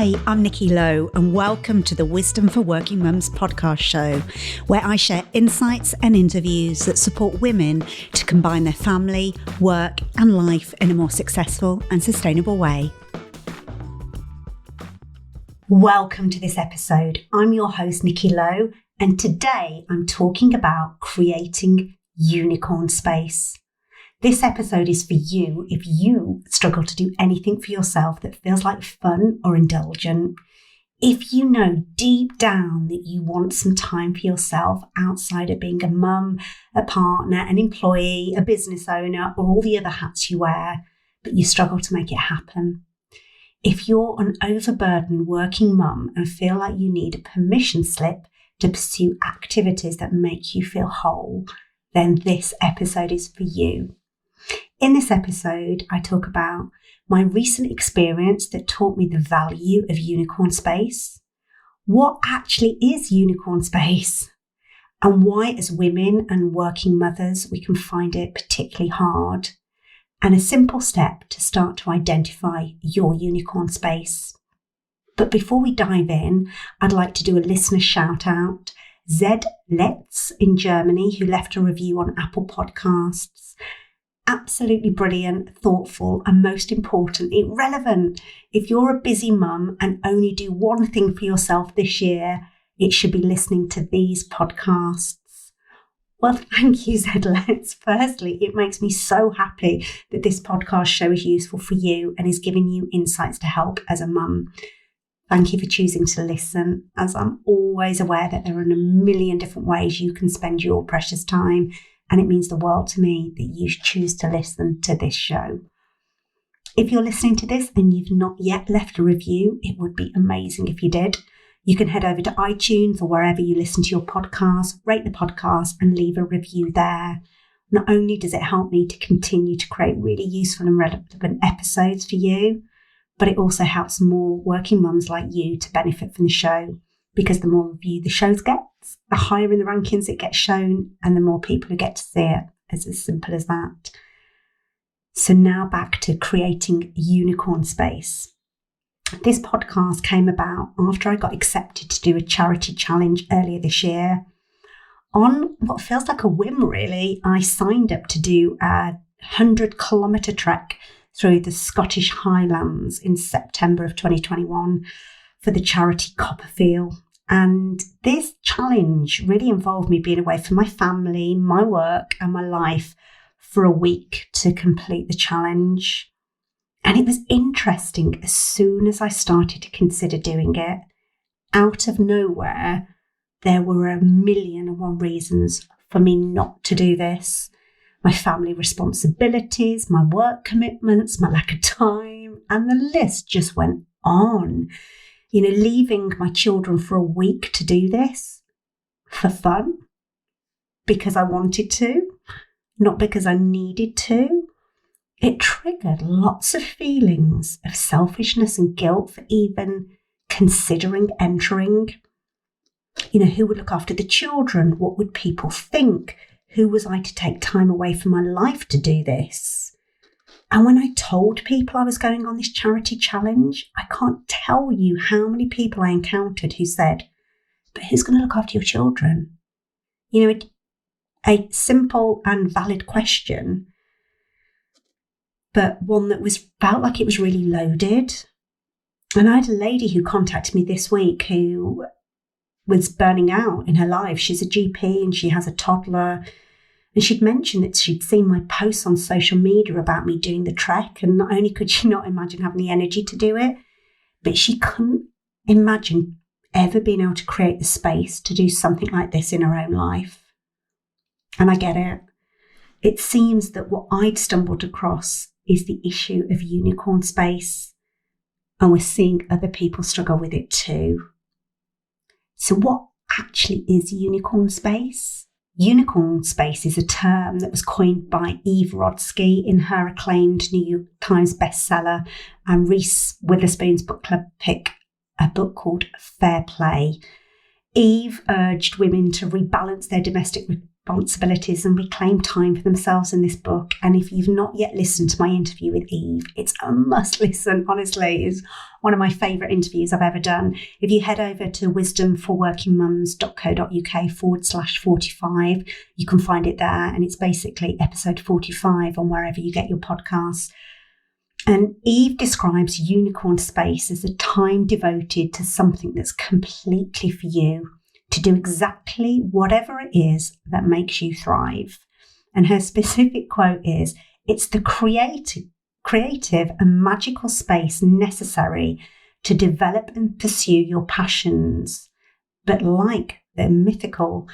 Hi, I'm Nikki Lowe, and welcome to the Wisdom for Working Mums podcast show, where I share insights and interviews that support women to combine their family, work, and life in a more successful and sustainable way. Welcome to this episode. I'm your host, Nikki Lowe, and today I'm talking about creating unicorn space. This episode is for you if you struggle to do anything for yourself that feels like fun or indulgent. If you know deep down that you want some time for yourself outside of being a mum, a partner, an employee, a business owner, or all the other hats you wear, but you struggle to make it happen. If you're an overburdened working mum and feel like you need a permission slip to pursue activities that make you feel whole, then this episode is for you. In this episode, I talk about my recent experience that taught me the value of unicorn space, what actually is unicorn space, and why as women and working mothers we can find it particularly hard, and a simple step to start to identify your unicorn space. But before we dive in, I'd like to do a listener shout out. Zed Letz in Germany, who left a review on Apple Podcasts. Absolutely brilliant, thoughtful, and most importantly, relevant. If you're a busy mum and only do one thing for yourself this year, it should be listening to these podcasts. Well, thank you, Zed Letz. Firstly, it makes me so happy that this podcast show is useful for you and is giving you insights to help as a mum. Thank you for choosing to listen, as I'm always aware that there are a million different ways you can spend your precious time. And it means the world to me that you choose to listen to this show. If you're listening to this and you've not yet left a review, it would be amazing if you did. You can head over to iTunes or wherever you listen to your podcast, rate the podcast and leave a review there. Not only does it help me to continue to create really useful and relevant episodes for you, but it also helps more working mums like you to benefit from the show, because the more review the show gets, the higher in the rankings it gets shown and the more people who get to see it. It's as simple as that. So now back to creating unicorn space. This podcast came about after I got accepted to do a charity challenge earlier this year. On what feels like a whim really, I signed up to do a 100-kilometre trek through the Scottish Highlands in September of 2021 for the charity Copperfield. And this challenge really involved me being away from my family, my work and my life for a week to complete the challenge. And it was interesting as soon as I started to consider doing it. Out of nowhere, there were 1,000,001 reasons for me not to do this. My family responsibilities, my work commitments, my lack of time, and the list just went on. You know, leaving my children for a week to do this for fun because I wanted to, not because I needed to. It triggered lots of feelings of selfishness and guilt for even considering entering. You know, who would look after the children? What would people think? Who was I to take time away from my life to do this? And when I told people I was going on this charity challenge, I can't tell you how many people I encountered who said, but who's going to look after your children? You know, a simple and valid question, but one that felt like it was really loaded. And I had a lady who contacted me this week who was burning out in her life. She's a GP and she has a toddler. And she'd mentioned that she'd seen my posts on social media about me doing the trek. And not only could she not imagine having the energy to do it, but she couldn't imagine ever being able to create the space to do something like this in her own life. And I get it. It seems that what I'd stumbled across is the issue of unicorn space. And we're seeing other people struggle with it too. So what actually is unicorn space? Unicorn space is a term that was coined by Eve Rodsky in her acclaimed New York Times bestseller and Reese Witherspoon's book club pick, a book called Fair Play. Eve urged women to rebalance their domestic responsibilities and reclaim time for themselves in this book. And if you've not yet listened to my interview with Eve, it's a must listen. Honestly, it's one of my favourite interviews I've ever done. If you head over to wisdomforworkingmums.co.uk/45, you can find it there. And it's basically episode 45 on wherever you get your podcasts. And Eve describes unicorn space as a time devoted to something that's completely for you, to do exactly whatever it is that makes you thrive. And her specific quote is, "It's the creative and magical space necessary to develop and pursue your passions. But like the mythical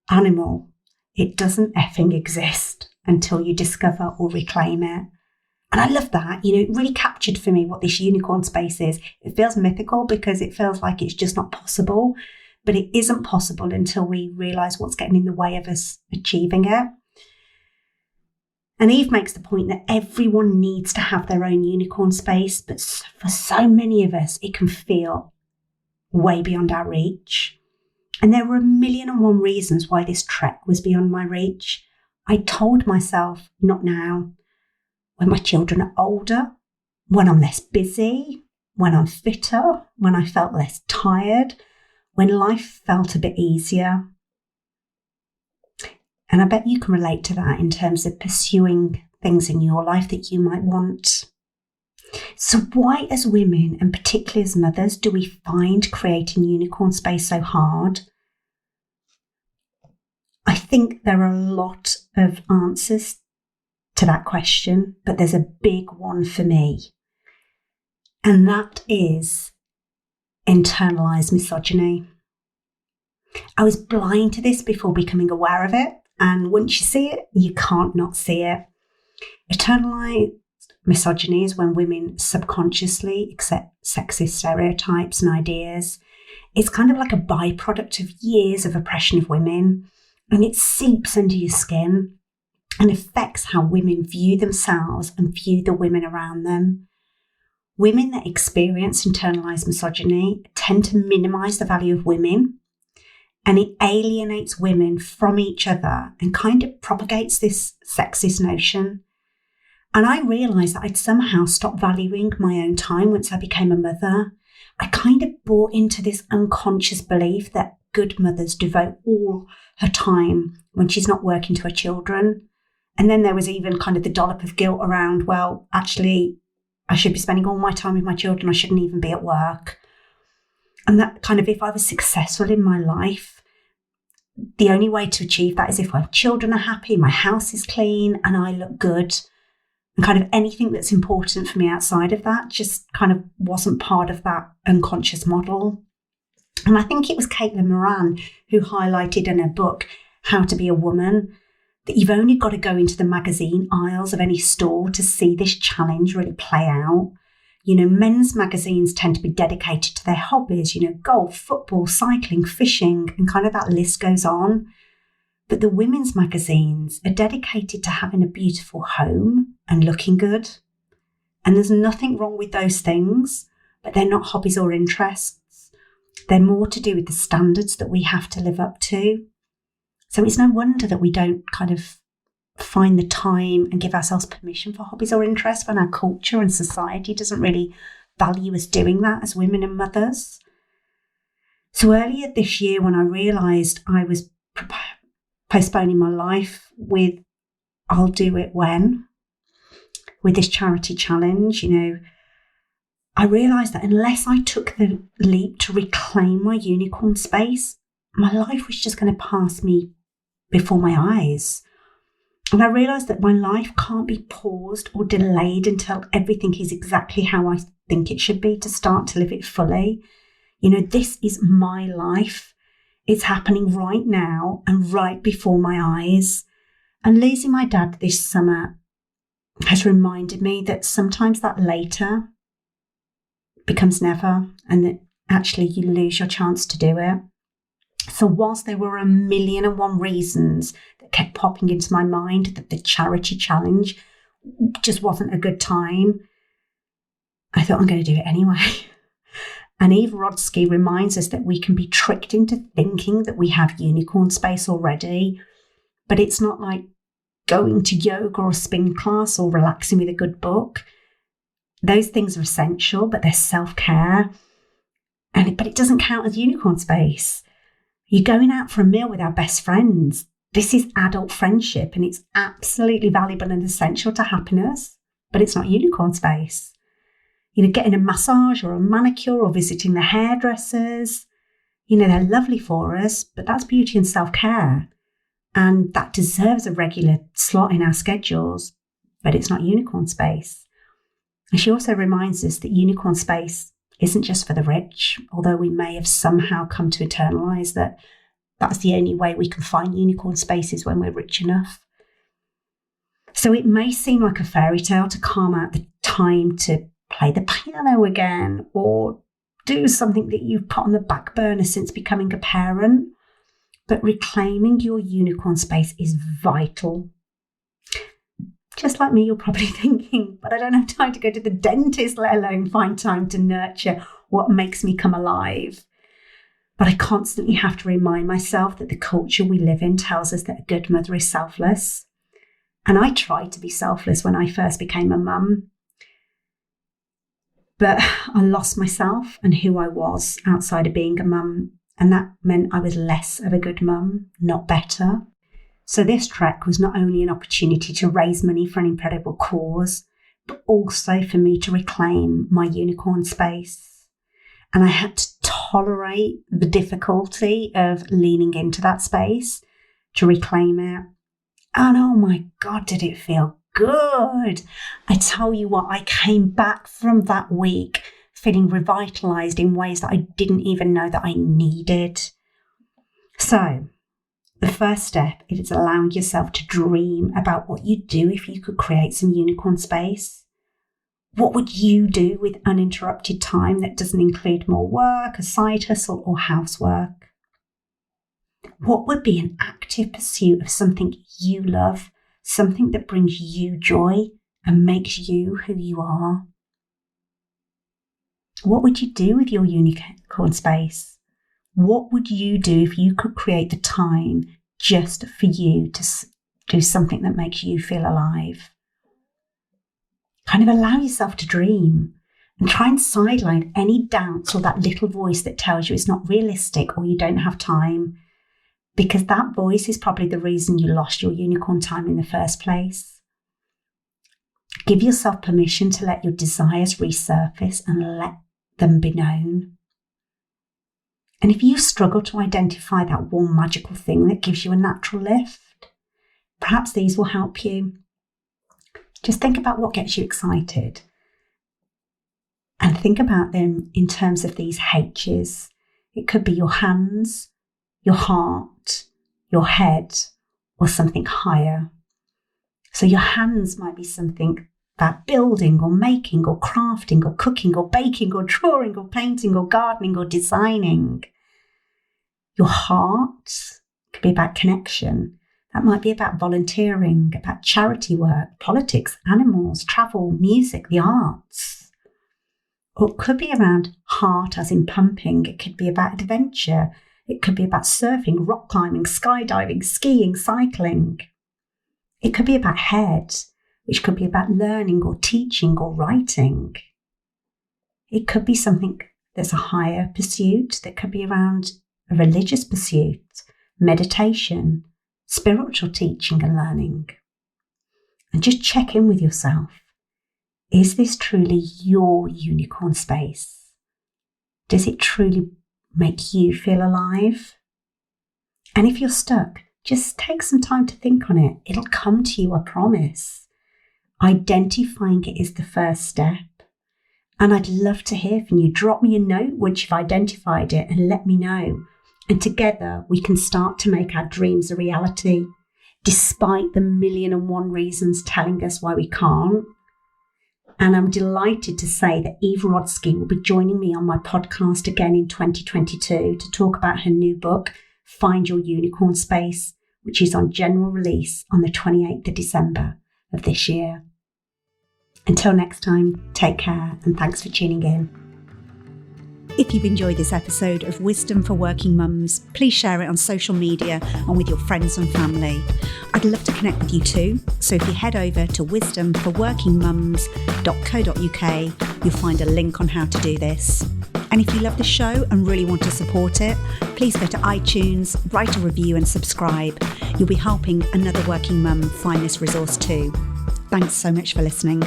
animal, it doesn't effing exist until you discover or reclaim it." And I love that. It really captured for me what this unicorn space is. It feels mythical because it feels like it's just not possible, but it isn't possible until we realise what's getting in the way of us achieving it. And Eve makes the point that everyone needs to have their own unicorn space, but for so many of us, it can feel way beyond our reach. And there were 1,000,001 reasons why this trek was beyond my reach. I told myself, not now. When my children are older, when I'm less busy, when I'm fitter, when I felt less tired, when life felt a bit easier. And I bet you can relate to that in terms of pursuing things in your life that you might want. So why, as women, and particularly as mothers, do we find creating unicorn space so hard? I think there are a lot of answers to that question, but there's a big one for me. And that is internalized misogyny. I was blind to this before becoming aware of it. And once you see it, you can't not see it. Internalized misogyny is when women subconsciously accept sexist stereotypes and ideas. It's kind of like a byproduct of years of oppression of women, and it seeps under your skin and affects how women view themselves and view the women around them. Women that experience internalized misogyny tend to minimize the value of women, and it alienates women from each other and kind of propagates this sexist notion. And I realised that I'd somehow stopped valuing my own time once I became a mother. I kind of bought into this unconscious belief that good mothers devote all her time when she's not working to her children. And then there was even kind of the dollop of guilt around, well, actually, I should be spending all my time with my children. I shouldn't even be at work. And that kind of, if I was successful in my life, the only way to achieve that is if my children are happy, my house is clean, and I look good. And kind of anything that's important for me outside of that just kind of wasn't part of that unconscious model. And I think it was Caitlin Moran who highlighted in her book, How to Be a Woman, that you've only got to go into the magazine aisles of any store to see this challenge really play out. Men's magazines tend to be dedicated to their hobbies, golf, football, cycling, fishing, and kind of that list goes on. But the women's magazines are dedicated to having a beautiful home and looking good. And there's nothing wrong with those things, but they're not hobbies or interests. They're more to do with the standards that we have to live up to. So it's no wonder that we don't kind of find the time and give ourselves permission for hobbies or interests when our culture and society doesn't really value us doing that as women and mothers. So earlier this year, when I realised I was postponing my life with I'll do it when, with this charity challenge, I realised that unless I took the leap to reclaim my unicorn space, my life was just going to pass me before my eyes. And I realised that my life can't be paused or delayed until everything is exactly how I think it should be to start to live it fully. This is my life. It's happening right now and right before my eyes. And losing my dad this summer has reminded me that sometimes that later becomes never, and that actually you lose your chance to do it. So whilst there were 1,000,001 reasons that kept popping into my mind that the charity challenge just wasn't a good time, I thought I'm going to do it anyway. And Eve Rodsky reminds us that we can be tricked into thinking that we have unicorn space already. but it's not like going to yoga or a spin class or relaxing with a good book. Those things are essential, but they're self-care. But it doesn't count as unicorn space. You're going out for a meal with our best friends. This is adult friendship, and it's absolutely valuable and essential to happiness, but it's not unicorn space. Getting a massage or a manicure or visiting the hairdressers, they're lovely for us, but that's beauty and self-care. And that deserves a regular slot in our schedules, but it's not unicorn space. And she also reminds us that unicorn space isn't just for the rich, although we may have somehow come to internalise that that's the only way we can find unicorn spaces when we're rich enough. So it may seem like a fairy tale to carve out the time to play the piano again or do something that you've put on the back burner since becoming a parent. But reclaiming your unicorn space is vital. Just like me, you're probably thinking, but I don't have time to go to the dentist, let alone find time to nurture what makes me come alive. But I constantly have to remind myself that the culture we live in tells us that a good mother is selfless. And I tried to be selfless when I first became a mum. But I lost myself and who I was outside of being a mum. And that meant I was less of a good mum, not better. So this trek was not only an opportunity to raise money for an incredible cause, but also for me to reclaim my unicorn space. And I had to tolerate the difficulty of leaning into that space to reclaim it. And oh my God, did it feel good. I tell you what, I came back from that week feeling revitalised in ways that I didn't even know that I needed. So the first step is allowing yourself to dream about what you'd do if you could create some unicorn space. What would you do with uninterrupted time that doesn't include more work, a side hustle, or housework? What would be an active pursuit of something you love, something that brings you joy and makes you who you are? What would you do with your unicorn space? What would you do if you could create the time just for you to do something that makes you feel alive? Kind of allow yourself to dream and try and sideline any doubts or that little voice that tells you it's not realistic or you don't have time, because that voice is probably the reason you lost your unicorn time in the first place. Give yourself permission to let your desires resurface and let them be known. And if you struggle to identify that one magical thing that gives you a natural lift, perhaps these will help you. Just think about what gets you excited and think about them in terms of these H's. It could be your hands, your heart, your head, or something higher. So your hands might be something about building or making or crafting or cooking or baking or drawing or painting or gardening or designing. Your heart could be about connection. That might be about volunteering, about charity work, politics, animals, travel, music, the arts. Or it could be around heart as in pumping. It could be about adventure. It could be about surfing, rock climbing, skydiving, skiing, cycling. It could be about head, which could be about learning or teaching or writing. It could be something that's a higher pursuit that could be around a religious pursuit, meditation, spiritual teaching and learning. And just check in with yourself. Is this truly your unicorn space? Does it truly make you feel alive? And if you're stuck, just take some time to think on it. It'll come to you, I promise. Identifying it is the first step. And I'd love to hear from you. Drop me a note once you've identified it and let me know. And together we can start to make our dreams a reality, despite the 1,000,001 reasons telling us why we can't. And I'm delighted to say that Eve Rodsky will be joining me on my podcast again in 2022 to talk about her new book, Find Your Unicorn Space, which is on general release on the 28th of December of this year. Until next time, take care and thanks for tuning in. If you've enjoyed this episode of Wisdom for Working Mums, please share it on social media and with your friends and family. I'd love to connect with you too, so if you head over to wisdomforworkingmums.co.uk, you'll find a link on how to do this. And if you love the show and really want to support it, please go to iTunes, write a review and subscribe. You'll be helping another working mum find this resource too. Thanks so much for listening.